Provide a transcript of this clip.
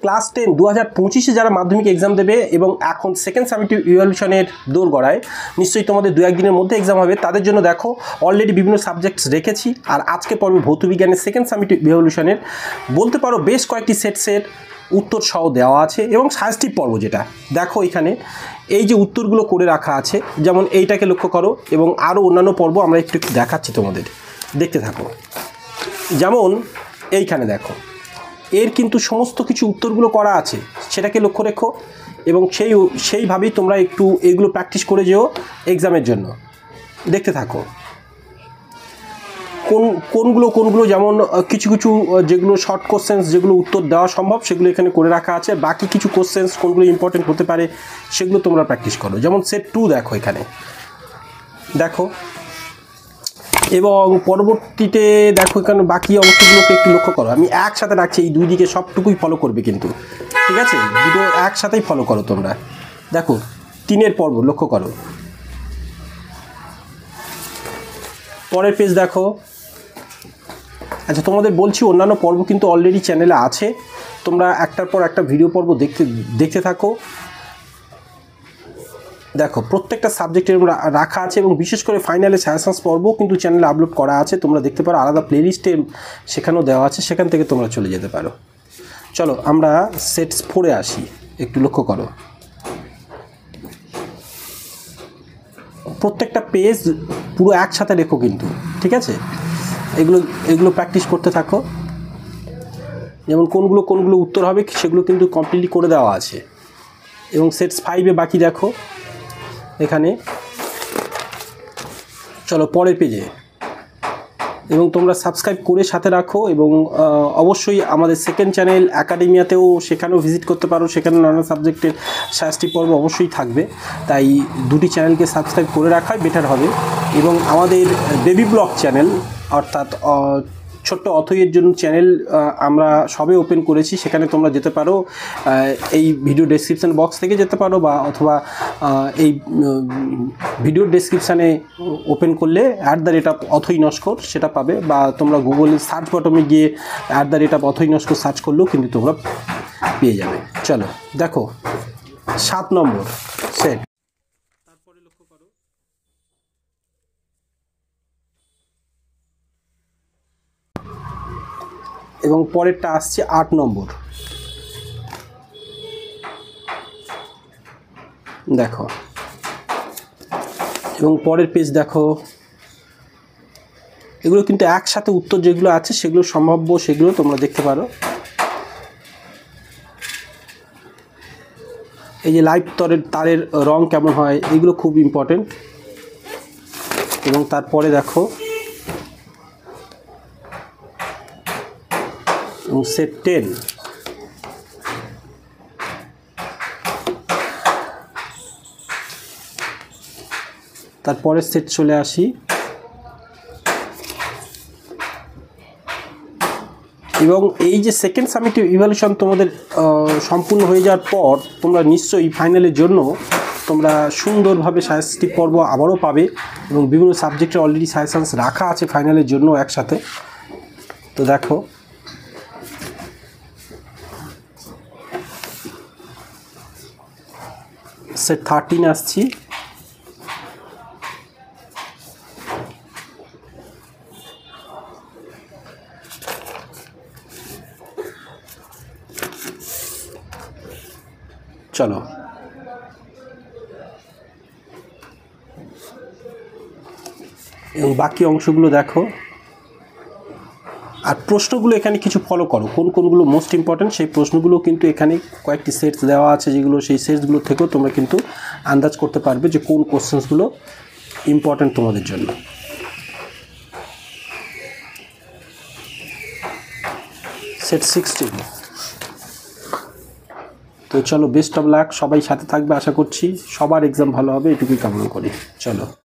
Class 10 2025-এ যারা মাধ্যমিক exam দেবে এবং এখন সেকেন্ড সামেটিভ ইভ্যালুয়েশনের দোরগড়ায়, নিশ্চয়ই তোমাদের 2-1 দিনের মধ্যে এক্সাম হবে, তাদের জন্য দেখো অলরেডি বিভিন্ন সাবজেক্টস রেখেছি। আর আজকে পর্বে ভৌত বিজ্ঞানের সেকেন্ড সামেটিভ ইভ্যালুয়েশনের বলতে পারো বেশ কয়েকটি সেটসের উত্তর সহ দেওয়া আছে এবং সাজেস্টিভ পর্ব যেটা দেখো এখানে এই যে উত্তরগুলো করে রাখা আছে, যেমন এইটাকে লক্ষ্য করো এবং আরও অন্যান্য পর্ব আমরা একটু দেখাচ্ছি তোমাদের, দেখতে থাকো। যেমন এইখানে দেখো এর কিন্তু সমস্ত কিছু উত্তরগুলো করা আছে, সেটাকে লক্ষ্য রেখো এবং সেইভাবেই তোমরা একটু এইগুলো প্র্যাকটিস করে যেও এক্সামের জন্য। দেখতে থাকো কোনগুলো যেমন কিছু যেগুলো শর্ট কোশ্চেন্স, যেগুলো উত্তর দেওয়া সম্ভব সেগুলো এখানে করে রাখা আছে। বাকি কিছু কোশ্চেন্স কোনগুলো ইম্পর্টেন্ট হতে পারে সেগুলো তোমরা প্র্যাকটিস করো। যেমন সেট 2 দেখো এখানে দেখো, এবং পরবর্তীতে দেখো এখানে বাকি অংশগুলোকে একটু লক্ষ্য করো। আমি একসাথে রাখছি, এই দুই দিকে সবটুকুই ফলো করবে কিন্তু, ঠিক আছে? দুটো একসাথেই ফলো করো তোমরা। দেখো 3-এর পর্ব লক্ষ্য করো, পরের পেজ দেখো। আচ্ছা, তোমাদের বলছি অন্যান্য পর্ব কিন্তু অলরেডি চ্যানেলে আছে, তোমরা একটার পর একটা ভিডিও পর্ব দেখতে থাকো। দেখো প্রত্যেকটা সাবজেক্টের রাখা আছে এবং বিশেষ করে ফাইনালে সায়েন্স পর্ব কিন্তু চ্যানেলে আপলোড করা আছে, তোমরা দেখতে পারো। আলাদা প্লেলিস্টে সেখানেও দেওয়া আছে, সেখান থেকে তোমরা চলে যেতে পারো। চলো আমরা সেট 4-এ আসি, একটু লক্ষ্য করো। প্রত্যেকটা পেজ পুরো একসাথে লেখো কিন্তু, ঠিক আছে? এগুলো প্র্যাকটিস করতে থাকো। যেমন কোনগুলো উত্তর হবে সেগুলো কিন্তু কমপ্লিটলি করে দেওয়া আছে। এবং সেট 5-এ বাকি দেখো এখানে। চলো পরের পেজে, এবং তোমরা সাবস্ক্রাইব করে সাথে রাখো এবং অবশ্যই আমাদের সেকেন্ড চ্যানেল একাডেমিয়াতেও সেখানেও ভিজিট করতে পারো, সেখানে নানা সাবজেক্টের সাজেস্টিভ পর্ব অবশ্যই থাকবে। তাই দুটি চ্যানেলকে সাবস্ক্রাইব করে রাখাই বেটার হবে। এবং আমাদের বেবি ব্লগ চ্যানেল অর্থাৎ ছোট্ট অথইয়ের জন্য চ্যানেল আমরা সবে ওপেন করেছি, সেখানে তোমরা যেতে পারো, এই ভিডিও ডেসক্রিপশান বক্স থেকে যেতে পারো বা অথবা এই ভিডিও ডেসক্রিপশানে ওপেন করলে @অথই নস্কর সেটা পাবে, বা তোমরা গুগলে সার্চ বটমে গিয়ে @অথই নস্কর সার্চ করলেও কিন্তু তোমরা পেয়ে যাবে। চলো দেখো 7 নম্বর সেট, তারপরে লক্ষ্য করো এবং পরেরটা আসছে 8 নম্বর। দেখো এবং পরের পেজ দেখো, এগুলো কিন্তু একসাথে উত্তর যেগুলো আছে সেগুলো সম্ভাব্য, সেগুলো তোমরা দেখতে পারো। এই যে লাইভ তারের রং কেমন হয় এগুলো খুব ইম্পর্টেন্ট। এবং তারপরে দেখো সেট 10, তারপরে সেট চলে আসি। এবং এই যে সেকেন্ড সামেটিভ ইভ্যালুয়েশন তোমাদের সম্পূর্ণ হয়ে যাওয়ার পর তোমরা নিশ্চয়ই ফাইনালের জন্য তোমরা সুন্দরভাবে সাজেস্টিভ পর্ব আবারও পাবে এবং বিভিন্ন সাবজেক্টের অলরেডি সাজেশনস রাখা আছে ফাইনালের জন্য একসাথে। তো দেখো সেট 13 আসছি। চলো এবং বাকি অংশগুলো দেখো, আর প্রশ্নগুলো এখানে কিছু ফলো করো, কোনগুলো মোস্ট ইম্পর্ট্যান্ট সেই প্রশ্নগুলো কিন্তু এখানে কয়েকটি সেটস দেওয়া আছে, যেগুলো সেই সেটসগুলো থেকেও তোমরা কিন্তু আন্দাজ করতে পারবে যে কোন কোশ্চেন্সগুলো ইম্পর্ট্যান্ট তোমাদের জন্য। সেট 16। তো চলো বেস্ট অফ লাক, সবাই সাথে থাকবে আশা করছি, সবার এক্সাম ভালো হবে এটুকুই কামনা করি। চলো।